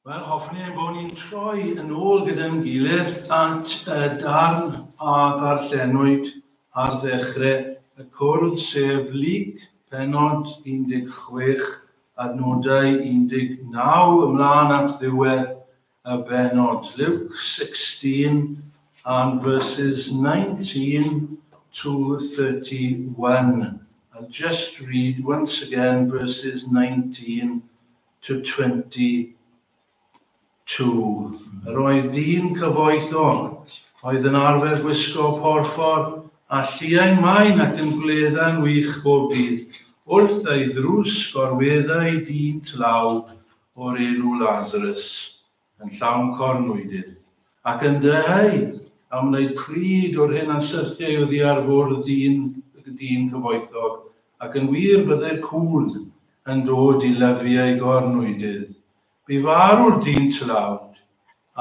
Wel, hoffwn i bod ni'n troi yn ôl gyda'n gilydd at darn a ddarllenwyd ar ddechrau y cwrdd, sef Lug pennod 16, adnodau 19 ymlaen at ddiwedd y bennod. Luke 16 and verses 19 to 31. I'll just read once again verses 19 to 22. Yr oedd dyn cyfoethog, oedd yn arfer gwisgo porffor a lliain maen ac yn gledda'n wych bob dydd, wrth ei ddrws gorweddau dyn tlawd o'r enw Lazarus, yn llawn cornwydydd, ac yn deheu am wneud pryd o'r hyn a syrthiau oddi ar fwrdd dyn cyfoethog, ac yn wir byddai'r cwd yn dod I lyfiau gornwydydd. Bu farw'r dyn tlawd,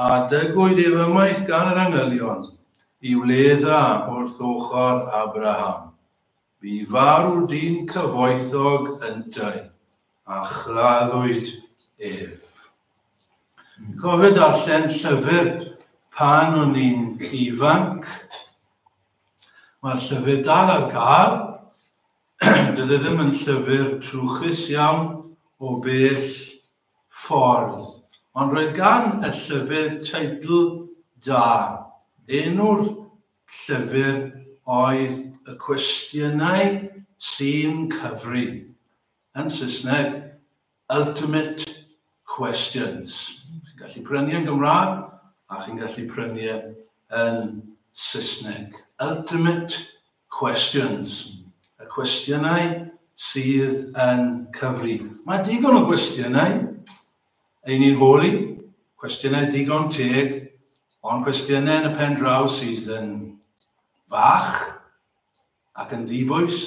a dygwyd efymaeth gan yr angylion, I wledda wrth ochr Abraham. Bu farw'r dyn cyfoethog yntau, a chladdwyd ef. Cofio darllen llyfr pan o'n i'n ifanc. Mae'r llyfr dal ar gael. Dydy ddim yn llyfr trwchus iawn o bell ffordd. Ond roedd gan y llyfr teitl da. Enw'r llyfr oedd y cwestiynau sy'n cyfri. Yn Saesneg, Ultimate Questions. Chi'n gallu prynu yn Gymraeg, a chi'n gallu prynu yn Saesneg. Ultimate Questions. Y cwestiynau sydd yn cyfri. Mae digon o gwestiynau ein ni'n holi, cwestiynau digon teg, ond cwestiynau yn y pen draw sydd yn fach, ac yn ddibwys,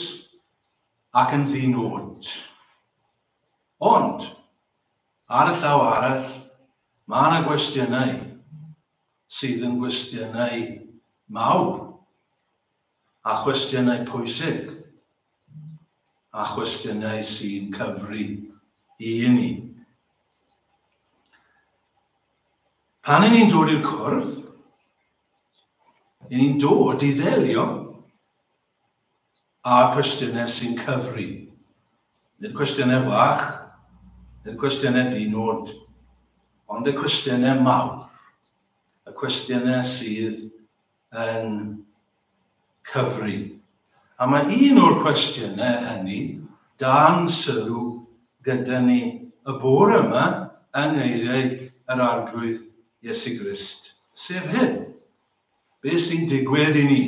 ac yn ddinod. Ond, ar y llaw arall, mae yna gwestiynau sydd yn gwestiynau mawr, a chwestiynau pwysig, a chwestiynau sy'n cyfri I ni. Pan ni'n dod i'r cwrdd, ni'n dod I ddelio a cwestiynau sy'n cyfri. Nid cwestiynau bach, nid cwestiynau dinod, ond y cwestiynau mawr. Y cwestiynau sydd yn cyfri. A mae un o'r cwestiynau hynny dan sylw gyda ni y bore yma yng ngeiriau yr arglwydd Iesu Grist. Sef hyn, beth sy'n digwydd I ni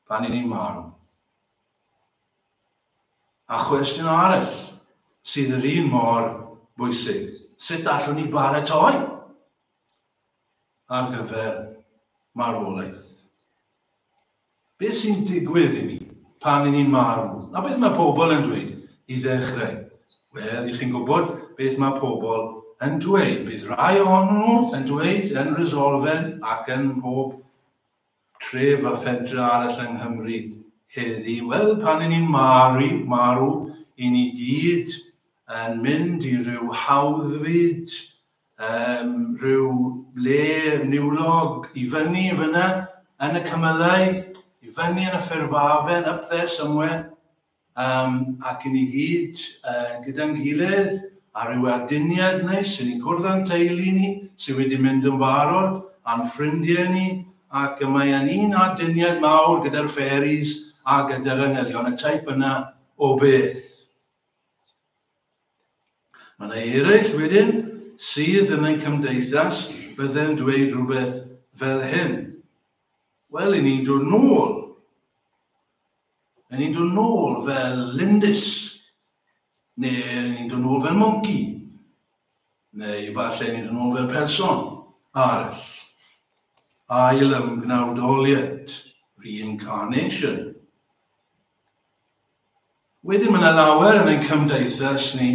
pan ni'n marw. A cwestiwn arall sydd yr un mor bwysig. Sut allwn ni baratoi ar gyfer marwolaeth? Beth sy'n digwydd I ni pan ni'n marw? A beth mae pobl yn dweud I ddechrau? Wel, I chi'n gwybod beth mae pobl yn dweud. Bydd rai ohonyn nhw yn dweud yn Resolven ac yn pob tref a ffentra arall yng Nghymru heddi. Wel, pan ni'n marw, I ni gyd yn mynd I ryw hawddfyd, ryw le niwlog I fyny fyna yn y cymylau, I fyny yn y ffurfafen, up there somewhere, ac I ni gyd gyda'n gilydd a ryw aduniad neis sy'n ni'n cwrdd â'n teulu ni, sy'n wedi mynd yn barod, a'n ffrindiau ni, ac mae yn un aduniad mawr gyda'r fairies a gyda'r anghelion, y teip yna o beth. Mae yna eraill wedyn sydd yn ein cymdeithas bydde'n dweud rhywbeth fel hyn. Wel, I ni'n dod nôl. I ni'n dod nôl fel lindys. Neu ni'n dod nôl fel monkey. Neu falle ni'n dod nôl fel person arall. Ail ymgnawdoliad, reincarnation. Wedyn mae yna lawer yn ein cymdeithas ni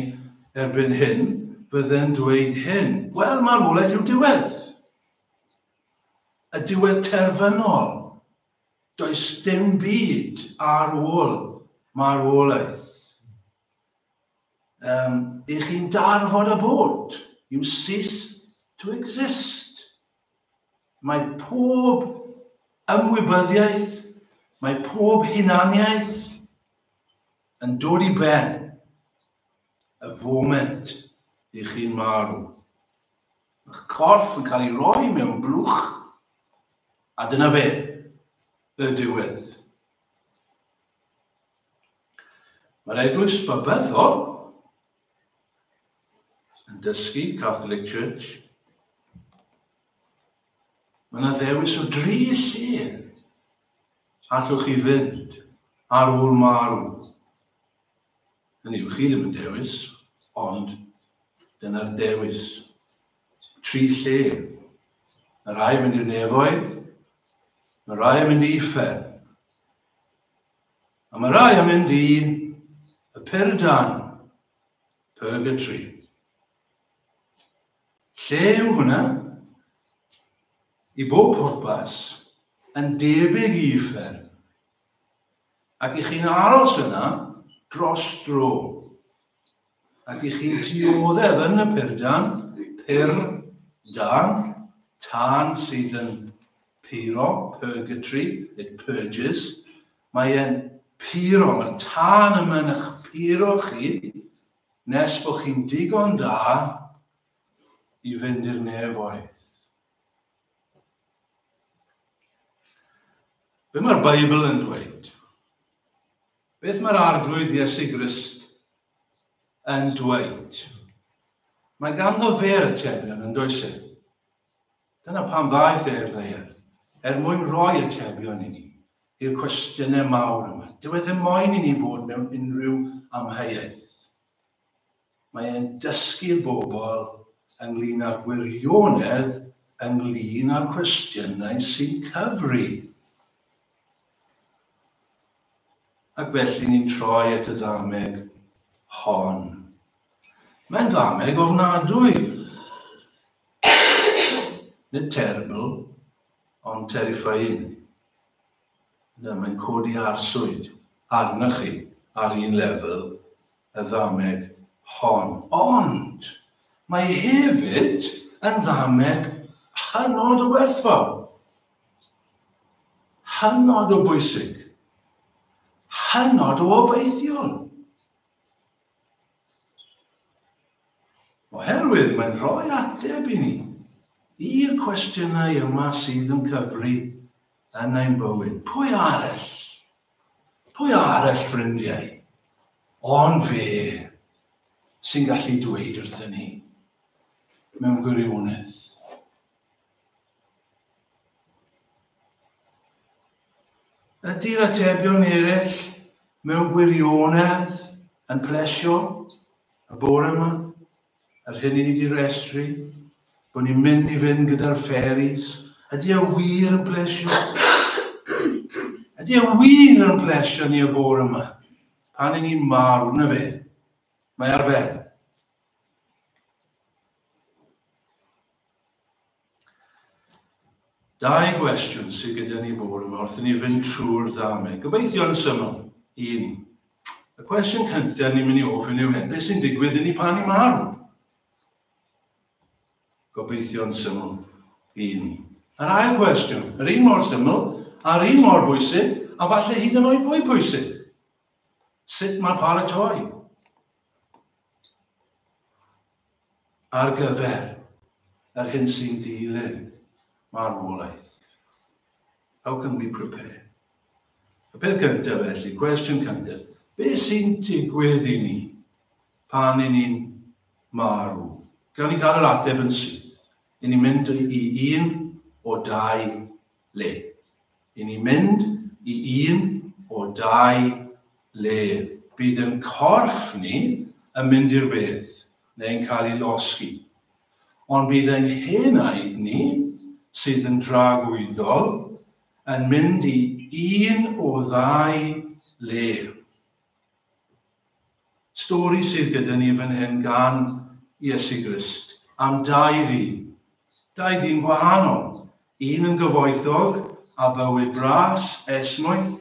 erbyn hyn, bydde'n dweud hyn. Wel, marwolaeth yw'r diwedd. Y diwedd terfynol. Does dim byd ar ôl marwolaeth. I chi'n darfod y bod. You cease to exist. Mae pob ymwybyddiaeth, mae pob hunaniaeth yn dod I ben y foment I chi'n marw. Mae'ch corff yn cael ei roi mewn blwch, a dyna fe, y diwedd. Mae'r eglwys babyddol yn dysgu Catholic Church. Mae yna ddewis o 3 lle allwch chi fynd ar ôl marw. Hynny yw, chi ddim yn dewis, ond dyna'r dewis. 3 lle. Mae rai yn mynd i'r nefoedd, mae rai yn mynd I Uffern, a mae rai yn mynd I y Pyrdan, Purgatory. Lle yw hwnna? I bob pwrpas yn debyg I Uffern. Ac I chi'n aros yna dros dro. Ac I chi'n dioddef yn y Pyrdan, tân sydd yn puro, purgatory, it purges. Mae e'n puro, mae'r tân yma yn eich puro chi, nes bod chi'n digon da I fynd i'r nefoedd. Be mae'r Beibl yn dweud? Beth mae'r arglwydd Iesu Grist yn dweud? Mae ganddo fe'r atebion yn does e? Dyna pam ddaeth e'r ddaear, mwyn roi atebion I ni, i'r cwestiynau mawr yma. Dyw e ddim moyn I ni fod mewn unrhyw amheuaeth. Mae e'n dysgu'r bobl ynglyn â'r gwirionedd ynglyn â'r cwestiynau sy'n cyfri. Ac felly ni'n troi at y ddameg hon. Mae'n ddameg ofnadwy. Nid terrible, ond terrifying. Mae'n codi arswyd arnoch chi ar un lefel y ddameg hon. Ond mae hefyd yn ddameg hynod o werthfawr. Hynod o bwysig. Hynod o obeithiol. Oherwydd mae'n rhoi ateb I ni i'r cwestiynau yma sydd yn cyfri yn ein bywyd. Pwy arall? Pwy arall, ffrindiau? Ond fe sy'n gallu dweud wrthyn ni mewn gwirionedd. Ydy'r atebion eraill mewn gwirionedd yn plesio y bore yma, yr hyn I ni wedi restru, bod ni'n mynd I fynd gyda'r fferis, ydy e wir yn plesio? Ydy e wir yn plesio ni y bore yma? Pan I ni'n marw, na fe? Mae ar ben. Dau gwestiwn sydd gyda ni bore yma wrth I ni fynd trwy'r ddameg. Gobeithio'n syml. 1. Y cwestiwn cyntaf ni'n mynd I ofyn yw hyn. Beth sy'n digwydd I ni pan I marw? Gobeithio'n syml. 1. Yr ail gwestiwn. Yr un mor syml, a'r un mor bwysig, a falle hyd yn oed fwy bwysig. Sut mae paratoi? Ar gyfer yr hyn sy'n dilyn marwolaeth. How can we prepare? Y peth cyntaf felly, cwestiwn cyntaf. Beth sy'n digwydd I ni pan I ni'n marw? Gawn ni gael yr ateb yn syth. I ni'n mynd I un o 2 le. I ni'n mynd I un o 2 le. Bydd yn corff ni yn mynd i'r beth, neu'n cael ei losgi. Ond bydd ein henaid ni, sydd yn dragwyddol, yn mynd I un o 2 le. Stori sydd gyda ni fan hyn gan Iesu Grist am 2 ddyn. 2 ddyn gwahanol. Un yn gyfoethog a bywyd bras, esmwyth.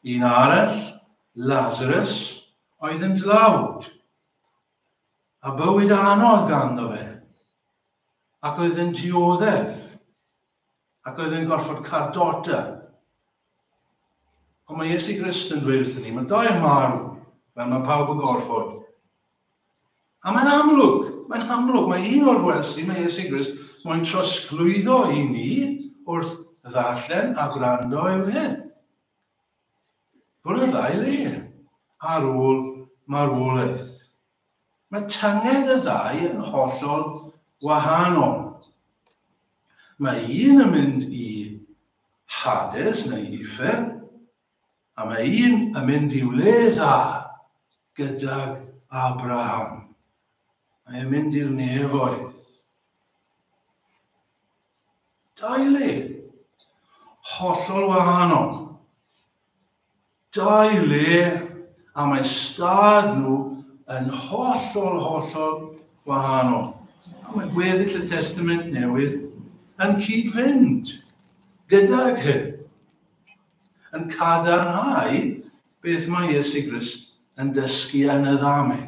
Un arall, Lazarus, oedd yn dlawd. A bywyd anodd ganddo fe. ac oedd yn dioddef, ac oedd yn gorfod cardota. Ond mae Iesu Grist yn dweud wrthyn ni, mae dau yn marw, fel mae pawb yn gorfod. A mae'n amlwg, mae un o'r wersi, mae Iesu Grist, mae'n trosglwyddo i ni wrth ddarllen a gwrando yw hyn. Bod y ddau le ar ôl marwolaeth. Mae tynged y ddau yn hollol wahanol. Mae un yn mynd i Hades neu Uffern, a mae un yn mynd i'w le dda gydag Abraham. Mae e'n mynd i'r nefoedd. Dau le, hollol wahanol. Dau le, a mae stad nhw yn hollol wahanol. A mae gweddill y Testament Newydd yn cyd-fynd gydag hyn. Yn cadarnhau beth mae Iesu Grist yn dysgu yn y ddameg.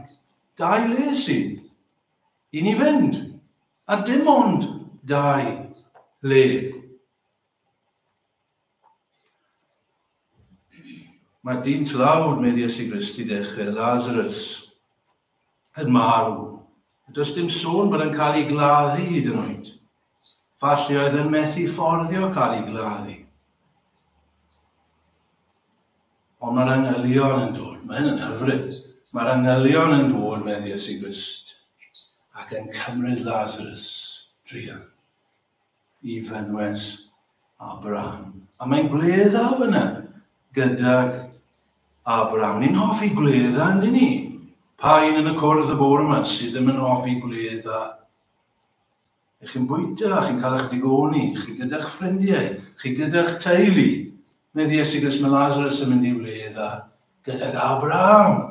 Dau le sydd i ni fynd, a dim ond dau le. Mae dyn tlawd, medde Iesu Grist i ddechrau, Lazarus, yn marw. Does dim sôn bod yn cael ei gladdu hyd yn oed. Falle oedd yn methu fforddio cael ei gladdu. Ond mae'r angylion yn dod. Mae hyn yn hyfryd. Mae'r angylion yn dod, medde Iesu Grist, ac yn cymryd Lazarus drian i fynwes Abraham. A mae'n gledda fyna gydag Abraham. Ni'n hoffi gledda, yndyn ni? Pa un yn y cwrdd y bore yma sydd ddim yn hoffi gledda? Chi'n bwyta, chi'n cael eich digoni, chi gyda'ch ffrindiau, chi gyda'ch teulu. Medde Iesu Grist, mae Lazarus yn mynd i gledda gydag Abraham.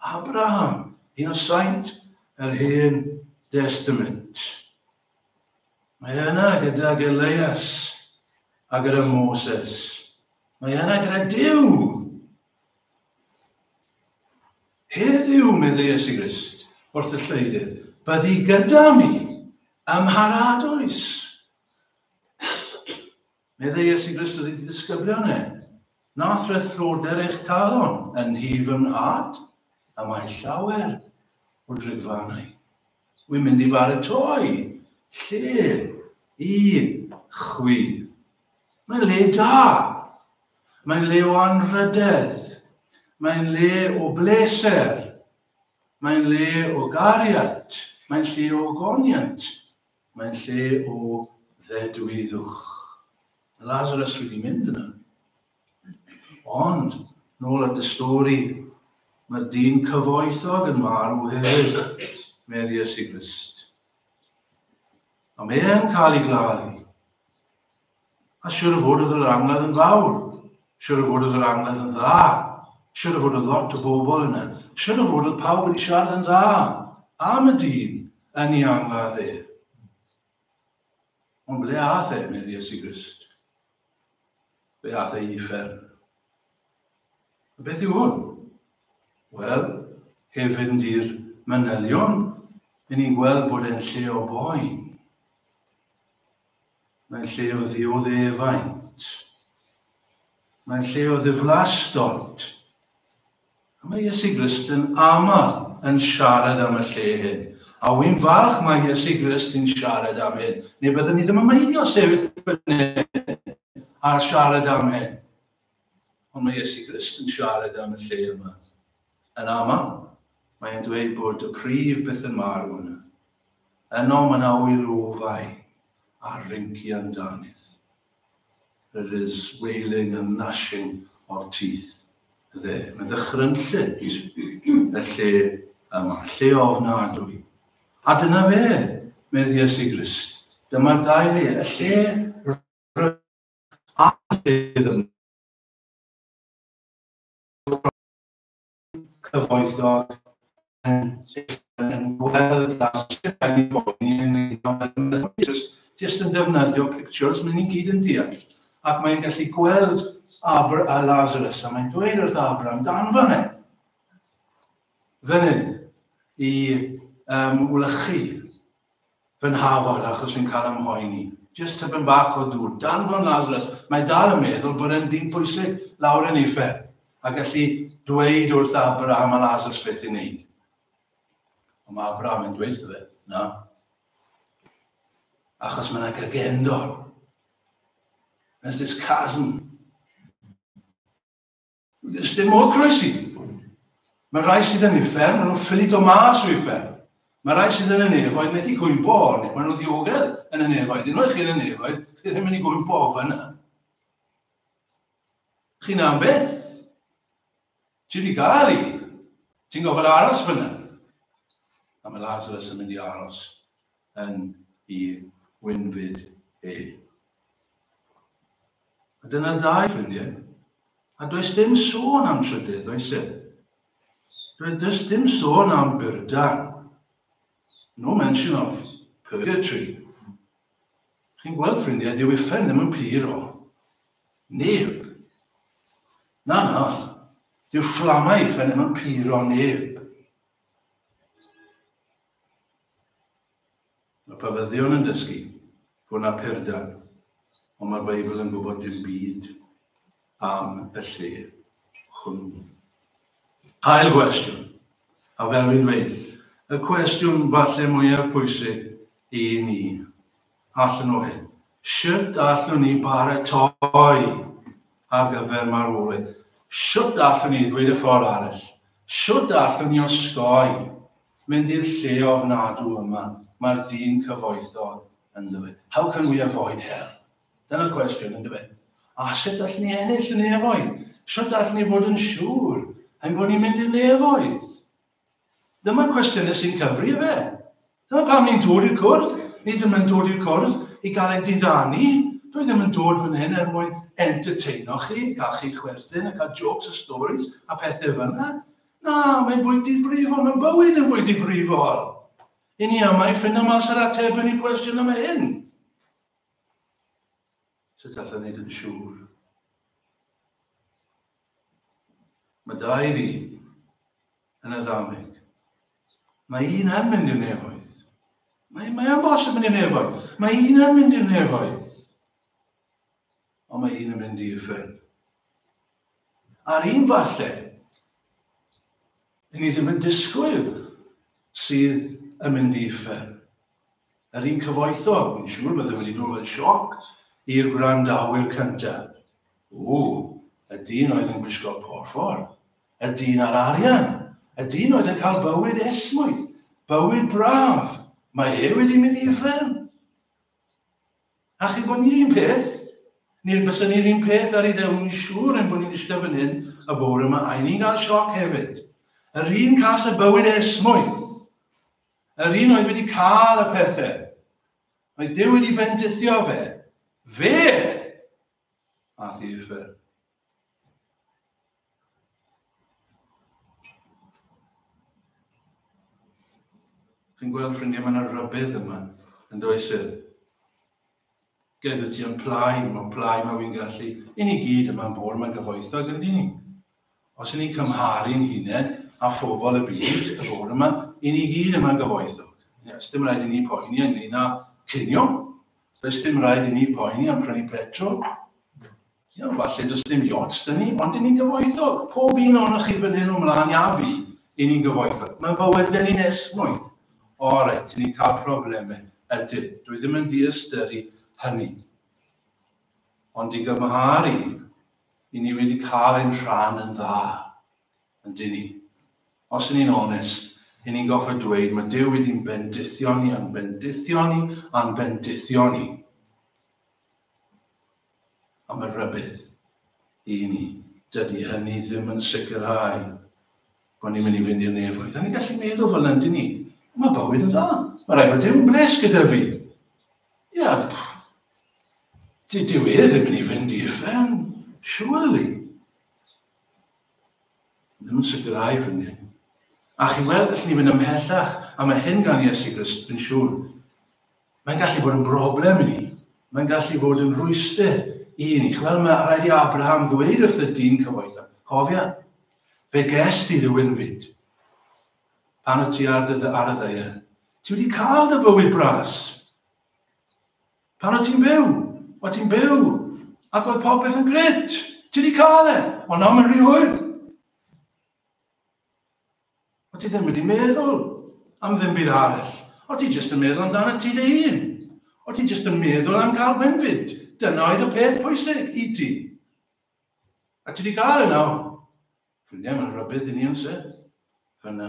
Abraham, un o saint yr Hen Testament. Mae yna gydag Elias a gyda Moses. Mae yna gyda Duw. Heddiw, medde Iesu Grist, wrth y lleidyr, byddi gyda mi ym Mharadwys. Medde Iesu Grist oedd ei ddisgyblion e. Nath rethroder eich calon yn hif ym nhad, a mae llawer o drigfannau. Wy'n mynd i baratoi lle i chwi. Mae'n le da. Mae'n le o anrhydedd. Mae'n le o bleser. Mae'n le o gariad. Mae'n lle o goniant. Mae'n lle o ddedwyddwch. Lazarus wedi mynd yna. Ond, nôl at y stori, mae dyn cyfoethog yn marw hefyd, medde Iesu Grist. A mae e'n cael ei gladdu. A siwr o fod oedd yr angladd yn fawr. Siwr o fod oedd yr angladd yn dda. Siwr o fod oedd lot o bobl yna. Siwr o fod oedd pawb wedi siarad yn dda am y dyn yn ei angladd e. Ond ble ath e, medde Iesu Grist? Ble ath e i Uffern? A beth yw hwn? Wel, hefyd i'r manylion, i ni'n gweld bod e'n lle o boen. Mae'n lle o ddioddefaint. Mae'n lle o ddiflastod. A mae Iesu Grist yn aml yn siarad am y lle hyn. A wy'n falch mae Iesu Grist yn siarad am hyn. Neu byddwn ni ddim yn meiddio sefyll fyny a siarad am hyn. Ond mae Iesu Grist yn siarad am y lle yma. Yn aml, mae'n dweud bod y prif byth yn marw yna. Yno mae yna wylofau a rinci amdanydd. There is wailing and gnashing of teeth there. Mae ddechrau'n lle y lle yma, lle ofnadwy. A dyna fe, medde Iesu Grist. Dyma'r dau le, y lle a lle ddim. Cyfoethog yn gweld just yn defnyddio pictures, mae ni'n gyd yn deall. Ac mae'n gallu gweld a Lazarus, a mae'n dweud wrth Abraham, dan fyny. Fyny i wlychu. Fy'n hafod achos fi'n cael ymhoeni. Just tipyn bach o dŵr. Danfon Lazarus, mae dal yn meddwl bod e'n dyn pwysig lawr yn effer a gallu dweud wrth Abraham a Lazarus beth i wneud. Ond mae Abraham yn dweud fe, na. Achos mae yna gygendor. There's this chasm. There's dim modd croesi. Mae rai sydd yn effer, maen nhw'n ffili do mas o effer. Mae rai sydd yn y nefoedd, methu gwymbo, maen nhw'n ddiogel yn y nefoedd. Unwaith chi'n y nefoedd, chi ddim yn mynd i gwymbo fyna. Chi'n am beth? Ti wedi gael i? Ti'n gofod aros fyna? A mae Lazarus yn mynd i aros yn I wynfyd e. A dyna'r ddau ffrindiau. A does dim sôn am trydydd, oes e? Does dim sôn am byrdan. No mention of purgatory. Chi'n gweld ffrindiau, dyw effer ddim yn pyr o. Neb. Na. Dyw fflamau effer ddim yn pyr o neb. Mae pabyddion yn dysgu bod yna pyrdan, ond mae'r Beibl yn gwybod dim byd am y lle hwnnw. Ail gwestiwn, a fel fi'n dweud, y cwestiwn falle mwyaf pwysig I ni, allan o hyn. Sut allwn ni baratoi ar gyfer marwolaeth? Sut allwn ni ddweud y ffordd arall? Sut allwn ni osgoi mynd i'r lle ofnadw yma? Mae'r dyn cyfoethog yn dweud. How can we avoid hell? Dyna'r cwestiwn yn dweud. A sut allwn ni ennill y nefoedd? Sut allwn ni fod yn siŵr ein bod ni'n mynd i'r nefoedd? Dyma'r cwestiynau sy'n cyfri fe. Dyma pam ni'n dod i'r cwrdd. Ni ddim yn dod i'r cwrdd I gael ein diddanu. Dwi ddim yn dod fan hyn mwyn entertaino chi, cael chi chwerthin a cael jokes a stories a pethau fyna. Na, mae'n fwy difrifol, mae'n bywyd yn fwy difrifol. I ni yma I ffind mas yr atebion i'r cwestiwn yma hyn. Sut allai wneud yn siŵr? Mae dau ddyn yn y ddamig. Mae un yn mynd i'r nefoedd. Mae yn bosib mynd i'r nefoedd. Mae un yn mynd i'r nefoedd. Ond mae un yn mynd i'r ffyn. A'r un falle, ni ddim yn disgwyl sydd yn mynd i'r ffyn. Yr un cyfoethog, yn siŵr bydde wedi dod fel sioc i'r gwrandawyr cyntaf. Y dyn oedd yn gwisgo porffor. Y dyn ar arian. Y dyn oedd yn cael bywyd esmwyth. Bywyd braf. Mae wedi mynd i'r ffyn. A chi bod ni'r un peth? Ni'n bysyn ni'r un peth ar ei ddewn ni'n siŵr yn bod ni'n eistedd fan hyn a bore yma. A ni'n cael sioc hefyd. Yr un cas y bywyd esmwyth. Yr un oedd wedi cael y pethau. Mae Duw wedi bendithio fe. Fe ath i'r ffyn. Chi'n gweld ffrindiau, mae yna rybydd yma yn does e? Gedd ti yn plaen, mae'n plaen mae wy'n gallu. I ni gyd yma'n bor mae'n gyfoethog yn dyn ni. Os ni'n cymharu'n hunain a phobl y byd, y bor yma, i ni gyd yma'n gyfoethog. Ys dim rhaid I ni poeni yn un a cynio. Ys dim rhaid I ni poeni am prynu petrol. Falle does dim iots dyn ni, ond I ni'n gyfoethog. Pob un o'ch chi fan hyn o mlaen a fi, I ni'n gyfoethog. Mae bywydau ni'n esmwyth. Oret, ni'n cael problemau. Ydyn, dwi ddim yn diastyru hynny. Ond I gymharu, I ni wedi cael ein rhan yn dda. Yn dyn ni. Os ni'n onest, I ni'n goffa dweud, mae Duw wedi'n bendithio ni, a'n bendithio ni, a'n bendithio ni. A mae rybydd I ni. Dydy hynny ddim yn sicrhau bod ni'n mynd I fynd i'r nefoedd. A ni'n gallu meddwl fel yn dyn ni. Mae bywyd yn dda. Mae rhaid bod Duw'n bles gyda fi. Dyw e ddim yn I fynd i'r ffyn. Surely. Ddim yn sicrhau fynd i. A chi weld, allwn ni fynd ymhellach, a mae hyn gan Iesu Grist yn siŵr. Mae'n gallu bod yn broblem I ni. Mae'n gallu bod yn rwystyr I ni. Chi weld, mae rhaid I Abraham ddweud wrth y dyn cyfoethog. Cofia, fe gest I ddywyn fyd. Pan y ti ar y ddeia, Ti wedi cael dy fywyd bras. Pan o ti'n byw? O ti'n byw? Ac oedd popeth yn gret. Ti wedi cael e. Ond nawr mae'n rhy hwyr. O ti ddim wedi meddwl am ddim byd arall. O ti jyst yn meddwl amdano ti dy hun. O ti jyst yn meddwl am cael gwynfyd. Dyna oedd y peth pwysig i ti. A ti wedi cael e nawr. Ffrindiau, mae'n rhybydd i ni yn se. Fyna.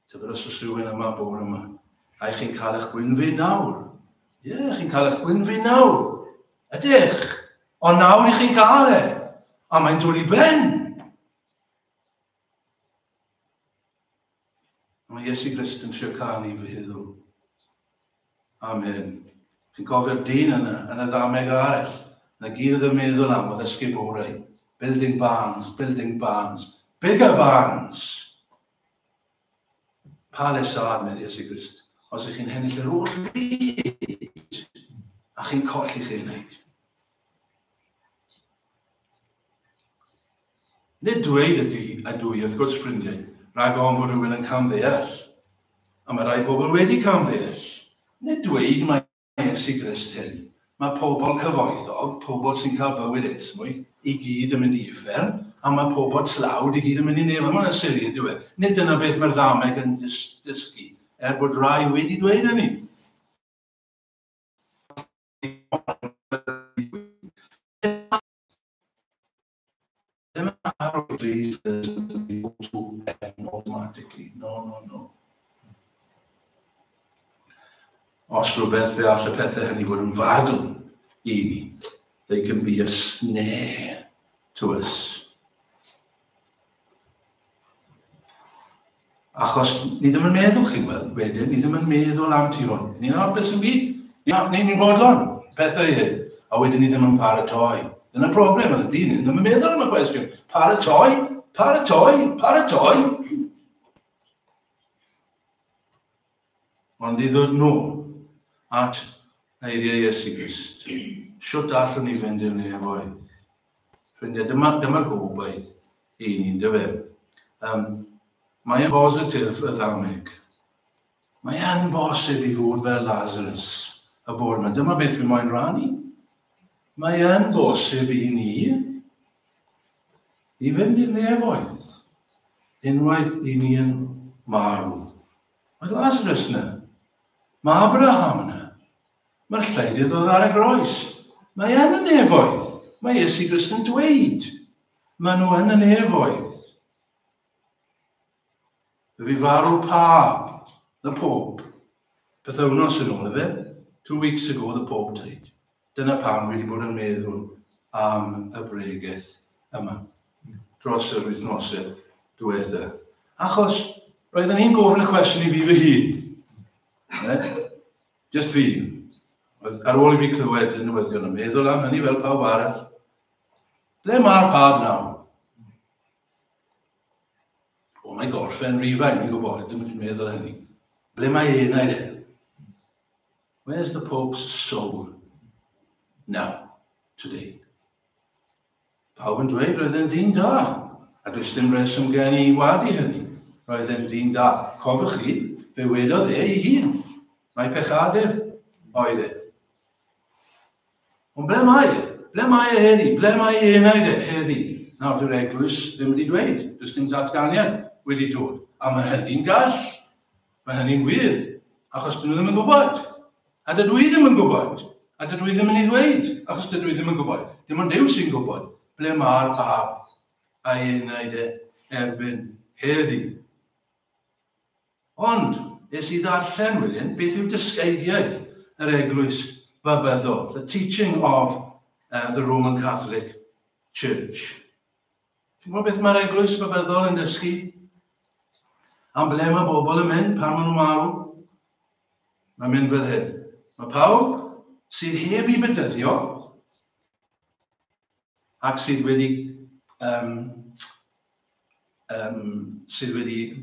Tybyr os oes rhywun yma bore yma. A chi'n cael eich gwynfyd nawr. Ie, chi'n cael eich gwynfyd nawr. Ydych. Ond nawr i chi'n cael e. A mae'n dod i ben. Mae Iesu Grist yn trio cael ni fy heddw. Amen. Chi'n cofio'r dyn yna, yn y ddameg arall. Na gyd oedd yn meddwl am oedd ysgu borau. Building barns, bigger barns. Palesad, meddwl Iesu Grist. Os ych chi'n hennill yr holl fyd, a chi'n colli chi wneud. Nid dweud ydy a dwi, wrth gwrs ffrindiau, rhag o'n bod rhywun yn camddeall. A mae rai pobl wedi camddeall. Nid dweud mae Iesu Grist hyn. Mae pobl cyfoethog, pobl sy'n cael bywyd esmwyth, i gyd yn mynd i uffern, a mae pobl tlawd i gyd yn mynd i nefn. Mae'n syriad, dwi. Nid dyna beth mae'r ddameg yn dysgu, bod rai wedi dweud hynny. Ddim yn arwydd automatically. No. Os rhywbeth fe all y pethau hynny fod yn fadl i ni, they can be a snare to us. Achos ni ddim yn meddwl chi'n gweld, wedyn, ni ddim yn meddwl am ti hwn. Ni'n hapus yn byd. Ni'n fodlon, pethau hyn. A wedyn ni ddim yn paratoi. Dyna'r broblem, oedd y dyn ni ddim yn meddwl am y cwestiwn. Paratoi. Ond i ddod nhw at eiriau Iesu Grist. Siwt allwn ni fynd i'r nefoedd. Ffrindiau, dyma'r gobaith i ni, dy fe. Mae'n positif y ddameg. Mae'n bosib i fod fel Lazarus y bore yma. Dyma beth fi moyn rannu. Mae'n bosib i ni i fynd i'r nefoedd. Unwaith i ni yn marw. Mae Lazarus yna. Mae Abraham yna. Mae'r lleidydd oedd ar y groes. Mae yn y nefoedd. Mae Iesu Grist yn dweud. Mae nhw yn y nefoedd. Fi farw pab, the Pope. Bythawnos yn ôl, fe? 2 weeks ago, the Pope died. Dyna pam wedi bod yn meddwl am y bregaeth yma. Dros yr wythnosau diwetha. Achos, roedden ni'n gofyn y cwestiwn i fi fy hun. Just fi. Ar ôl i fi clywed yn newyddion yn meddwl am hynny fel pawb arall. Ble mae'r pab nawr? O, mae gorffen rifau, ni'n gwybod, dim yn meddwl hynny. Ble mae e'n ei de? Where's the Pope's soul now, today? Pawb yn dweud, roedd e'n ddyn da. A does dim reswm gen i wadu hynny. Roedd e'n ddyn da. Cofiwch chi, fe wedodd e ei hun. Mae pechadydd oedd e. Ond ble mae e? Ble mae e heddi? Ble mae e'n ei de heddi? Nawr, dyw'r eglwys ddim wedi dweud. Does dim datganiad wedi dod. A mae hynny'n gall. Mae hynny'n wir. Achos dyn nhw ddim yn gwybod. A dydw i ddim yn gwybod. A dydw i ddim yn ei ddweud. Achos dydw i ddim yn gwybod. Dim ond Duw sy'n gwybod. Ble mae'r pab a'i wneud erbyn heddi. Ond, es i ddarllen wedyn, beth yw dysgeidiaeth yr eglwys babyddol, the teaching of the Roman Catholic Church. Ti'n gwybod beth mae'r eglwys babyddol yn dysgu? Am ble mae bobl yn mynd pan maen nhw'n marw? Mae'n mynd fel hyn. Mae pawb sydd heb i bedyddio ac sydd wedi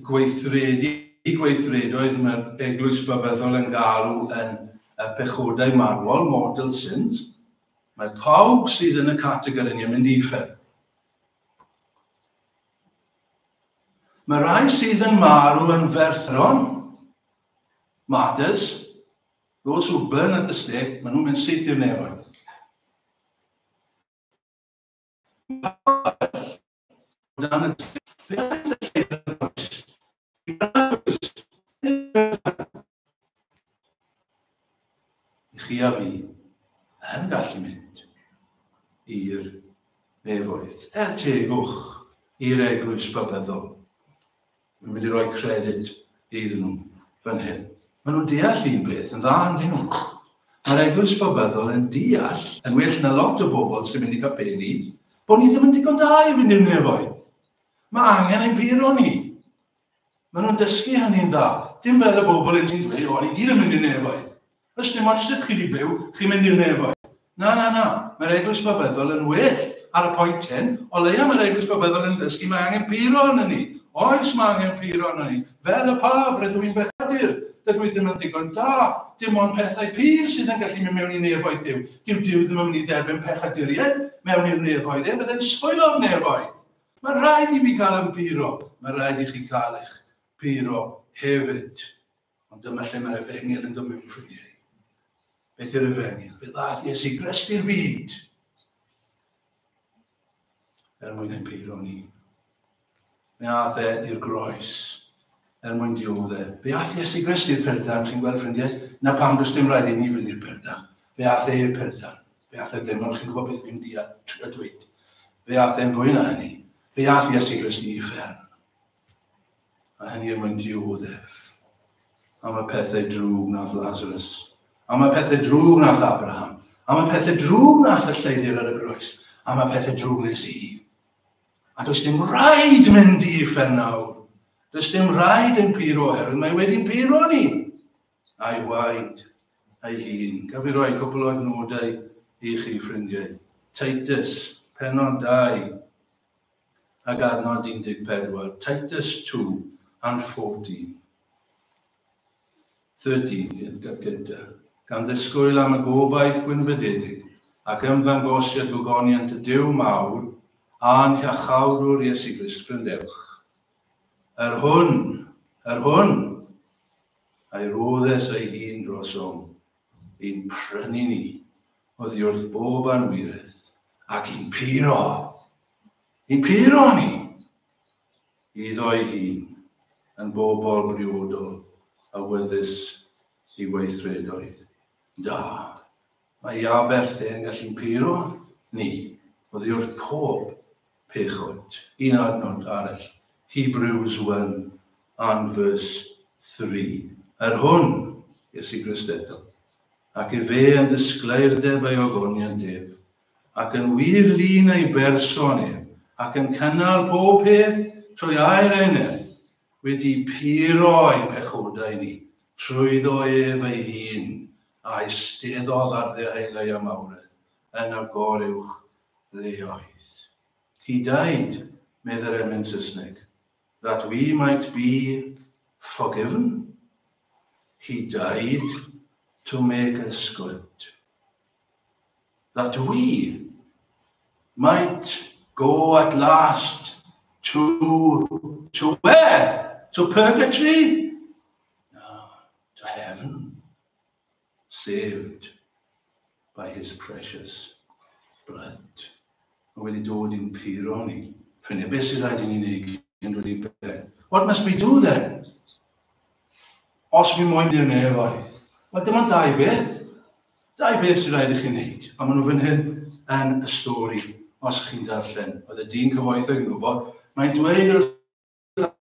gweithredoedd mae'r eglwys babyddol yn galw yn pechodau marwol, mortal sins. Mae pawb sydd yn y categori yn mynd i ffedd. Mae rai sydd yn marw yn ferthron, Martyrs, those who burn at the stake, maen nhw'n mynd syth i'r nefoedd. Chi a fi yn gallu mynd i'r nefoedd. Tegwch i'r eglwys babyddol. Mae'n mynd i roi credit iddyn nhw fan hyn. Maen nhw'n deall un beth yn dda yn nhw. Mae'r eglwys babyddol yn deall, yn well na lot o bobl sy'n mynd i capeli, bod ni ddim yn digon da i fynd i'r nefoedd. Mae angen ein puro ni. Maen nhw'n dysgu hynny'n dda. Dim fel y bobl yn ti'n dweud, o, ni gyd yn mynd i'r nefoedd. Os dim ond sut chi wedi byw, chi'n mynd i'r nefoedd. Na. Mae'r eglwys babyddol yn well ar y pwynt hyn, o leia mae'r eglwys babyddol yn dysgu, mae angen puro yna ni. Oes mae angen puro yna ni. Fel y pab, rydw i'n bechadur. Dydw i ddim yn ddigon da. Dim ond pethau pyr sydd yn gallu mynd mewn i nefoedd Duw. Dyw ddim yn mynd i dderbyn pechaduriaid mewn i'r nefoedd. Byddai'n sboilo'r nefoedd. Mae'n rhaid i fi cael yn puro. Mae'n rhaid i chi cael eich puro hefyd. Ond dyma lle mae'r efengyl yn dod mewn ffrindiau. Beth yw'r efengyl? Fe ddaeth Iesu Grist i'r byd. Mwyn ein puro ni. Fe ath i'r groes. Mwyn dioddau. Fe ath Iesu Grist i'r Perdan, chi'n gweld ffrindiau? Na pam does dim rhaid i ni fynd i'r Perdan. Fe ath i'r Perdan. Fe ath ddim, ond chi'n gwybod beth fi'n dweud. Fe ath fwy na hynny. Fe ath Iesu Grist i uffern. A hynny mwyn dioddau. Am y pethau drwg nath Lazarus. Am y pethau drwg nath Abraham. Am y pethau drwg nath y lleidir ar y groes. Am y pethau drwg nes i. A does dim rhaid mynd i uffern nawr. Does dim rhaid yn puro oherwydd mae wedi'n puro ni. A'i waed, a'i hun. Gaf i roi cwbl o adnodau i chi ffrindiau. Titus, pennod 2, ag adnod 14. Titus 2 and 14. 13, gyda. Gan ddisgwyl am y gobaith gwynfydedig, ac ymddangosiad gogoniant y Duw mawr, a'n hiachawdwr Iesu Grist gryndewch. Hwn, a'i roddes ei hun drosom, i'n prynu ni, oddi wrth bob anwiredd, ac i'n puro ni, iddo ei hun, yn bobl briodol, a wyddus i weithredoedd. Da, mae Aberthyn yn gallu'n puro ni, oddi wrth pob pechod. Un adnod arall, Hebrews 1 and verse 3. Hwn, Iesu Grist eto, ac fe yn ddisgleirdeb ei ogoniant ef, ac yn wir lun ei berson ef, ac yn cynnal pob peth trwy air ei nerth, wedi puro ein pechodau ni, trwyddo ef ei hun, a'i steddodd ar ddeheulau am awredd, yn agorywch leoedd. He died, medda'r emyn Saesneg, that we might be forgiven. He died to make us good. That we might go at last to where? To purgatory? No, to heaven. Saved by his precious blood. Wedi dod i'n puro ni. Ffrindiau, beth sydd rhaid i ni wneud? What must we do then? Os mi moyn i'r nefoedd. Wel, dim ond dau beth. Dau beth sydd rhaid i chi wneud. A maen nhw fan hyn yn y stori, os chi'n darllen. Oedd y dyn cyfoethog yn gwybod, mae'n dweud wrth